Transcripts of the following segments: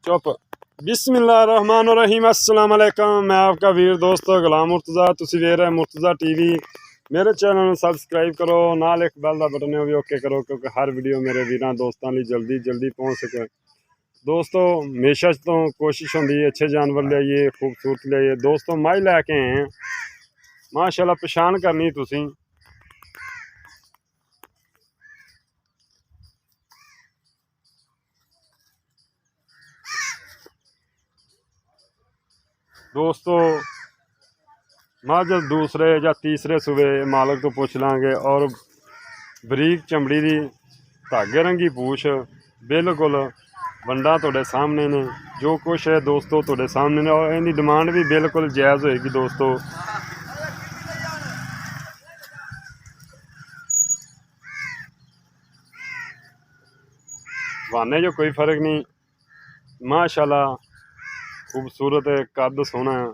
चुप। बिस्मिल्लाहिर्रहमानिर्रहीम, अस्सलाम वालेकुम। मैं आपका वीर दोस्त गुलाम मुर्तज़ा, तुसी वेख रहे मुर्तज़ा टीवी। मेरे चैनल में सबसक्राइब करो, नाल एक बैल का बटन है वो भी ओके करो, क्योंकि हर वीडियो मेरे वीर दोस्तों लिए जल्दी जल्दी पहुँच सके। दोस्तों हमेशा तो कोशिश होंगी अच्छे जानवर लियाइए, खूबसूरत लियाइए। दोस्तों माई लैके आए हैं माशाल्लाह, पछाण करनी तुसी। दोस्तों मझ दूसरे या तीसरे सूबे मालक तो पूछ लांगे। और बरीक चमड़ी की धागे रंगी पूछ, बिल्कुल वंडा तुहाडे सामने ने, जो कुछ है दोस्तों तुहाडे सामने ने। और इनकी डिमांड भी बिल्कुल जायज़ होएगी दोस्तों। बहाने जो कोई फ़र्क नहीं, माशाल्लाह खूबसूरत है, कद सोहना है।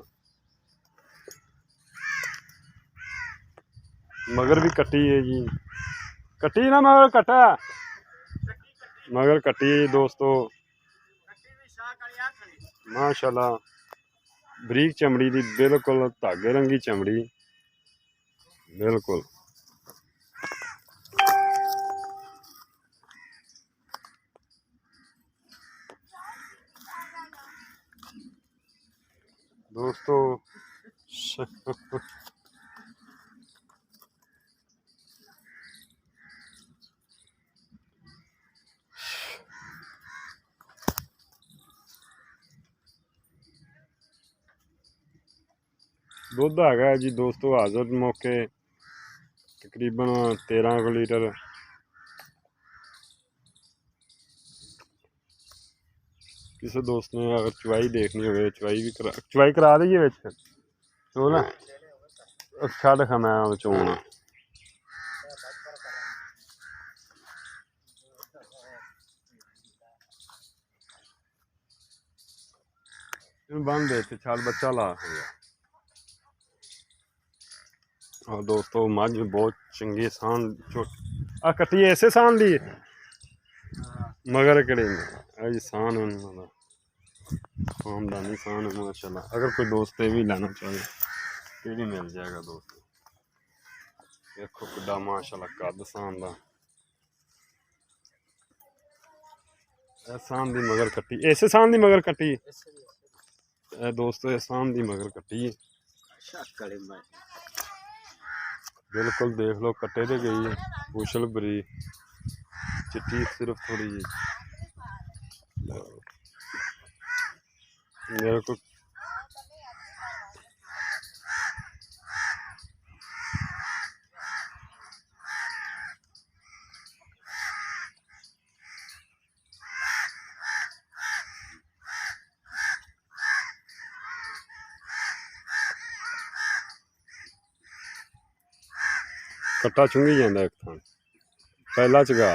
मगर भी कट्टी है जी, कट्टी ना मगर कट्टा मगर कट्टी है दोस्तों। माशाल्लाह बरीक चमड़ी की, बिल्कुल धागे रंगी चमड़ी, बिल्कुल। दोस्तों दुध है जी दोस्तों हाजर मौके तकरीबन 13 लीटर। किसी दोस्त ने अगर चवाई देखनी हो, चवाई करा दी है तो ना छड़ खा मैं चोन बन दे छड़ बच्चा ला। और दोस्तों मझ बहुत चंगी सान आ कट्टी इसे सान दी मगर कड़े जी सान है, खानदानी सान है माशाल्लाह। अगर कोई दोस्त ये भी लेना चाहे ये भी मिल जाएगा दोस्तों। देखो किड्डा माशाल्लाह कद सान दा, सान दी मगर कट्टी, इस सान दी मगर कट्टी दोस्तों, सान दी मगर कट्टी बिल्कुल। देख लो कट्टे ते गई है, पूछल बरी चिट्टी सिर्फ थोड़ी जी मेरे को। कट्टा चुंगी जाता एक थान पहला चगा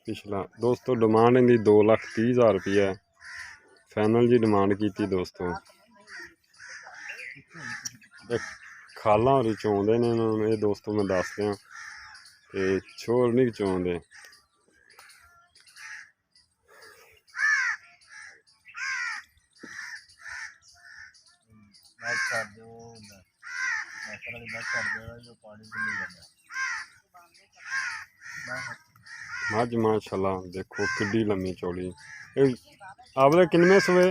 पिछला। दोस्तों डिमांड इनकी 2,30,000 रुपया फाइनल जी डिमांड की दोस्तों। खाला होरी चौंदे ने ये दोस्तों, मैं दस दें ते छोर नहीं चौंदे। मझ माशाल्लाह देखो किड्डी लम्मी चौड़ी। आपदे किनमें सुए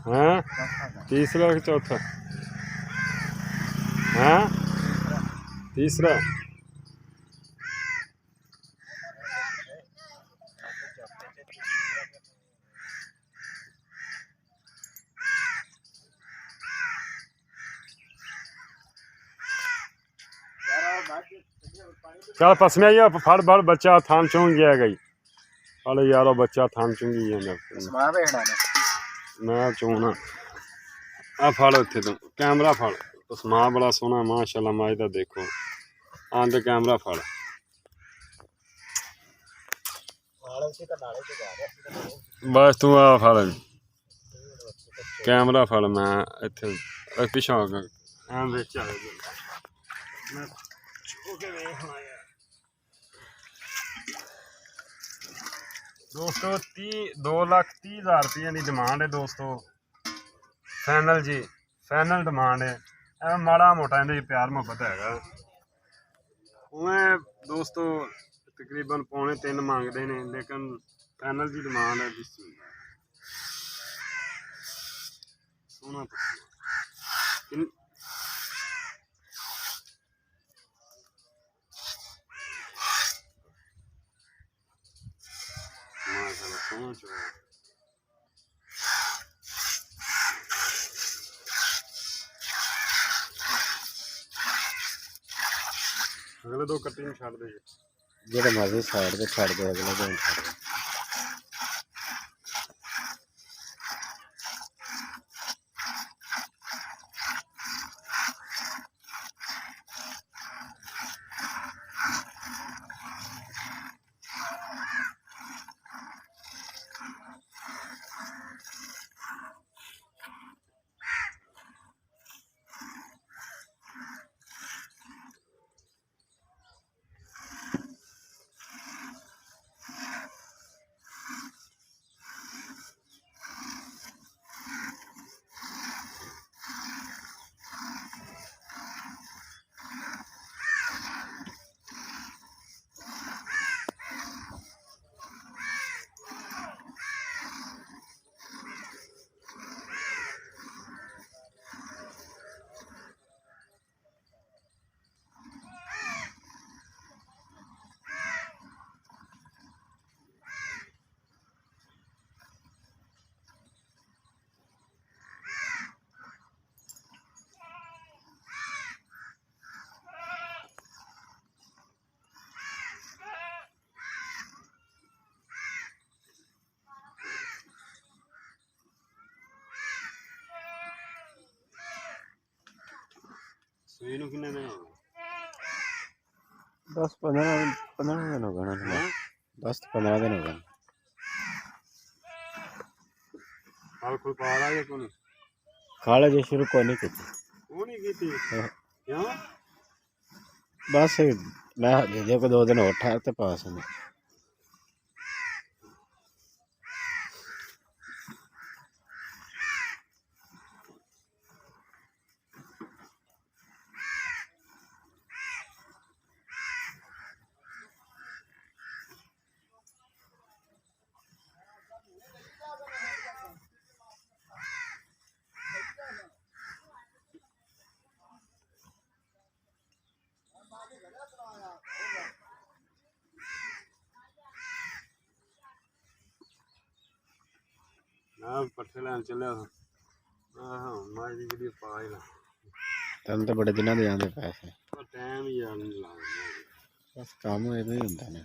हैं? तीसरा कि चौथा? हैं? तीसरा। चल पसमे आइए फड़ फड़ बच्चा थान चुंग गया गई। अरे यारो बच्चा थान चुंगी है मैं चूना आ फड़ इत्थे तू कैमरा फड़। पसमा बड़ा सोहना माशाल्लाह माई दा देखो आंदे कैमरा फड़। बस तू आ फड़ कैमरा फड़ मैं इत्थे पिछा एम बिच आ मैं छो के देखना यार दोस्तों 2,30,000 रुपये की डिमांड है दोस्तों फाइनल जी फाइनल डिमांड है माड़ा मोटा इन्हें प्यार मुहब्बत है उमें दोस्तों तकरीबन 2.5 मंगते हैं लेकिन फाइनल की डिमांड है सोना सोना चो अगले 2 कट्टी में छड़ दे जो मर्जी साइड पे छड़ दे अगले 2 छड़ दे सुई नु किन्ने दिन हो गए 10-15 दिन हो गए 10-15 दिन हो गए हाल कोई पा रहा है कौन खाले जो शुरू को नहीं की क्यों बस मैं जे को 2 दिन और ठहर ते पास है पट्ठे लैन चलिया माज की वीडियो पा ही ला तन तो बड़े दिनों दे आंदे पैसे टाइम ही यार नहीं ला बस काम इवें ही होंदा ना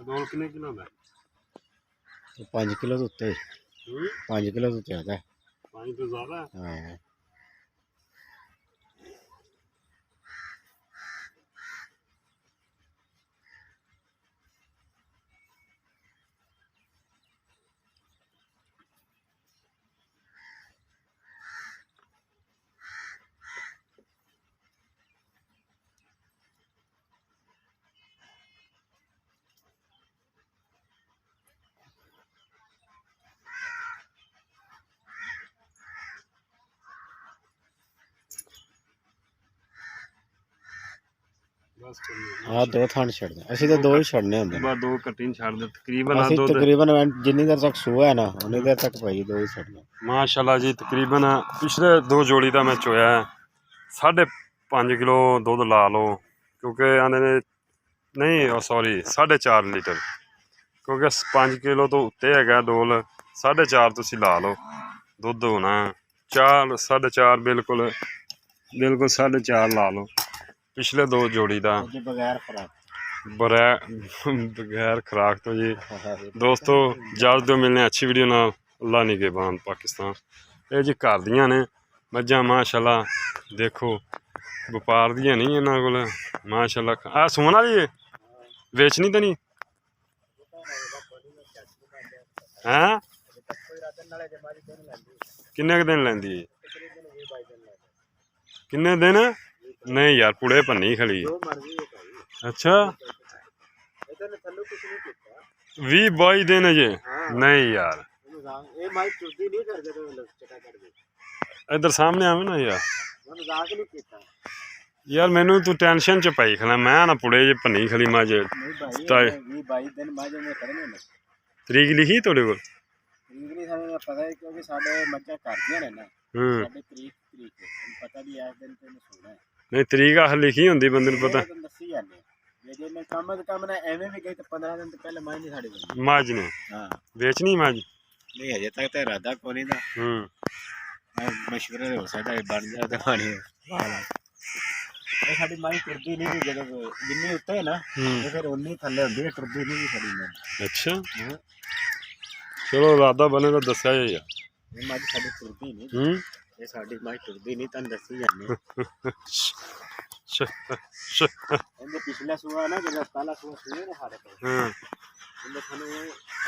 दोल कितने किलो है 5 किलो तो उत्ते 5 किलो तो ज्यादा है 5 तो ज्यादा है हाँ ਬਸ ਆ ਦੋ ਥਣ ਛੱਡਦੇ ਅਸੀਂ ਤਾਂ ਦੋ ਹੀ ਛੱਡਨੇ ਹੁੰਦੇ ਨੇ ਬਸ ਦੋ ਕੱਟੀ ਛੱਡ ਦੇ ਤਕਰੀਬਨ ਅਸੀਂ ਦੁੱਧ ਤਕਰੀਬਨ ਜਿੰਨੀ ਦੇਰ ਤੱਕ ਸੂਆ ਹੈ ਨਾ ਉਨੀ ਦੇਰ ਤੱਕ ਭਾਈ ਦੋ ਹੀ ਛੱਡਨੇ ਮਾਸ਼ਾਅੱਲਾ ਜੀ ਤਕਰੀਬਨ ਪਿਛਲੇ 2 ਜੋੜੀ ਦਾ ਮੈਂ ਚੋਇਆ 5.5 ਕਿਲੋ ਦੁੱਧ ਲਾ ਲਓ ਕਿਉਂਕਿ ਆਂਦੇ ਨੇ ਨਹੀਂ ਸੌਰੀ 4.5 ਲੀਟਰ ਕਿਉਂਕਿ 5 ਕਿਲੋ ਤੋਂ ਉੱਤੇ ਹੈਗਾ ਡੋਲ 4.5 ਤੁਸੀਂ ਲਾ ਲਓ ਦੁੱਧ ਹੋਣਾ 4 4.5 ਬਿਲਕੁਲ 4.5 ਲਾ ਲਓ ਪਿਛਲੇ 2 ਜੋੜੀ ਦਾ ਬਗੈਰ ਖਰਾਬ बगैर खुराक तो जी दोस्तों इजाजत दो मिलने अच्छी वीडियो ना अल्लाह निगहबान पाकिस्तान ये जी घर दियां ने मज्जां माशाल्लाह देखो व्यापार दियां नहीं इन्हां कोल माशाल्लाह आ सून वाली है बेचनी तो नहीं हैं किन्ने दिन लैंदी किन्ने दिन नहीं यार पुड़े भन्नी खली अच्छा 20-22 दिन है जी नहीं यार इधर सामने आवे ना यार मैनू तू टेंशन च पाई खला मैं ना पुड़े जे भन्नी खली मझ तरीक लिखी थोड़े को नहीं तरीक आख लिखी होंगी बंदे नूं पता मझ ने बेचनी मझ नहीं अजे तक तो इरादा कोनी दा मशवरे हो सकदा है बन जाए तो पानी ये साडी माई टुरदी नहीं जदों जिन्नी उत्ते है ना ये फिर उन्नी थल्ले हुंदी है टुरदी नहीं साडी माई अच्छा चलो इरादा बने तो दस्या जी यार ये माई साडी टुरदी नहीं ये साडी माई टुरदी नहीं तन दसी जाने ਇਹਦੇ ਪਿਛਲਾ ਸੂਆ ਨਾ ਜਿਹੜਾ ਪਹਿਲਾ ਸੂਆ ਸੂਏ ਨੇ ਸਾਡੇ ਕੋਲ ਇਹਦੇ ਸਾਨੂੰ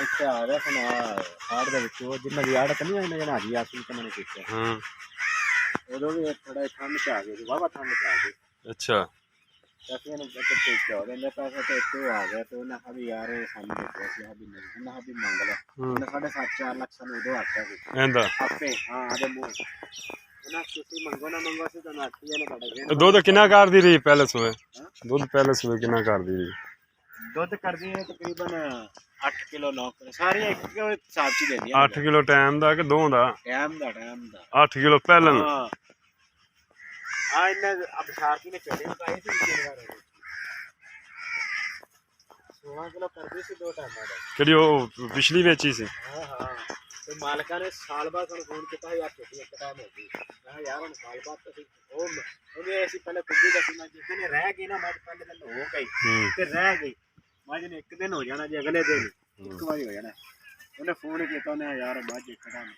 ਇੱਥੇ ਆ ਰਿਹਾ ਸਨ ਹਾੜ ਦੇ ਵਿੱਚ ਉਹ ਜਿੰਨਾ ਦੀ ਆੜਤ ਨਹੀਂ ਆਈ ਨਾ ਜੀ ਆਸੂ ਤੇ ਮੈਨੇ ਕੀਤਾ ਉਦੋਂ ਵੀ ਥੋੜਾ ਠੰਡ ਚ ਆ ਗਈ ਵਾਵਾ ਠੰਡ ਚ ਆ ਗਈ ਅੱਛਾ ਕਾਫੀ ਨੇ ਬੱਚੇ ਤੇ ਚੌਦੇ ਨੇ ਪੈਸੇ ਤੇ ਇੱਥੇ ਆ ਗਿਆ ਤੇ ਉਹਨਾਂ ਹਬੀ ਯਾਰ ਸਾਨੂੰ ਦੇ ਸੀ ਹਬੀ ਨਹੀਂ ਉਹਨਾਂ ਹਬੀ ਮੰਗ ਲਿਆ ਉਹਨਾਂ 4.5 ਲੱਖ ਸਾਨੂੰ ਉਦੋਂ ਆਖਿਆ ਸੀ ਇਹਦਾ ਆਪੇ ਹਾਂ ਆਦੇ ਮੂੰਹ ਉਹਨਾਂ ਤੁਸੀਂ ਮੰਗੋ ਨਾ ਮੰਗੋ ਸੀ ਤਾਂ ਨਾਠੀ ਨੇ ਬੜਾ ਦੁੱਧ ਕਿੰਨਾ ਕਰਦੀ ਰਹੀ ਪਹਿਲੇ ਸੂਏ ਦੁੱਧ ਪਹਿਲੇ ਸੂਏ ਕਿੰਨਾ ਕਰਦੀ ਰਹੀ ਦੁੱਧ ਕਰਦੀ ਹੈ ਤਕਰੀਬਨ 8 ਕਿਲੋ 9 ਕਿਲੋ ਸਾਰੀਆਂ ਇੱਕ ਹਿਸਾਬ ਚ ਦਿੰਦੀਆਂ 8 ਕਿਲੋ ਟਾਈਮ ਦਾ ਕਿ 2 ਦਾ ਟਾਈਮ ਦਾ 8 ਕਿਲੋ ਪਹਿਲਾਂ ਹਾਂ ਆ ਇਹਨਾਂ ਅਬਸ਼ਾਰਤੀ ਨੇ ਚੜੇ ਪਾਏ ਸੀ ਤਿੰਨ ਵਾਰ 16 ਕਿਲੋ ਕਰਦੀ ਸੀ 2 ਟਾਈਮ ਦਾ ਕਿਹੜੀ ਉਹ ਪਿਛਲੀ ਵੇਚੀ ਸੀ ਹਾਂ ਹਾਂ ਤੇ ਮਾਲਕਾਂ ਨੇ ਸਾਲ ਬਾਅਦ ਸਾਨੂੰ ਫੋਨ ਕੀਤਾ ਯਾਰ ਛੁੱਟੀ ਇੱਕ ਟਾਈਮ ਹੋ ਗਈ ਮੈਂ ਯਾਰ ਹੁਣ ਸਾਲ ਬਾਅਦ ਤੁਸੀਂ ਉਹ ਉਹਨੇ ਅਸੀਂ ਪਹਿਲੇ ਕੁੱਬੀ ਦਾ ਸੀ ਮੈਂ ਜਿਸ ਦਿਨ ਰਹਿ ਗਈ ਨਾ ਮੈਂ ਪਹਿਲੇ ਦਿਨ ਹੋ ਗਈ ਤੇ ਰਹਿ ਗਈ ਮੱਝ ਨੇ ਇੱਕ ਦਿਨ ਹੋ ਜਾਣਾ ਜੇ ਅਗਲੇ ਦਿਨ ਇੱਕ ਵਾਰੀ ਹੋ ਜਾਣਾ ਉਹਨੇ ਫੋਨ ਕੀਤਾ ਉਹਨੇ ਯਾਰ ਮੱਝ ਇੱਕ ਟਾਈਮ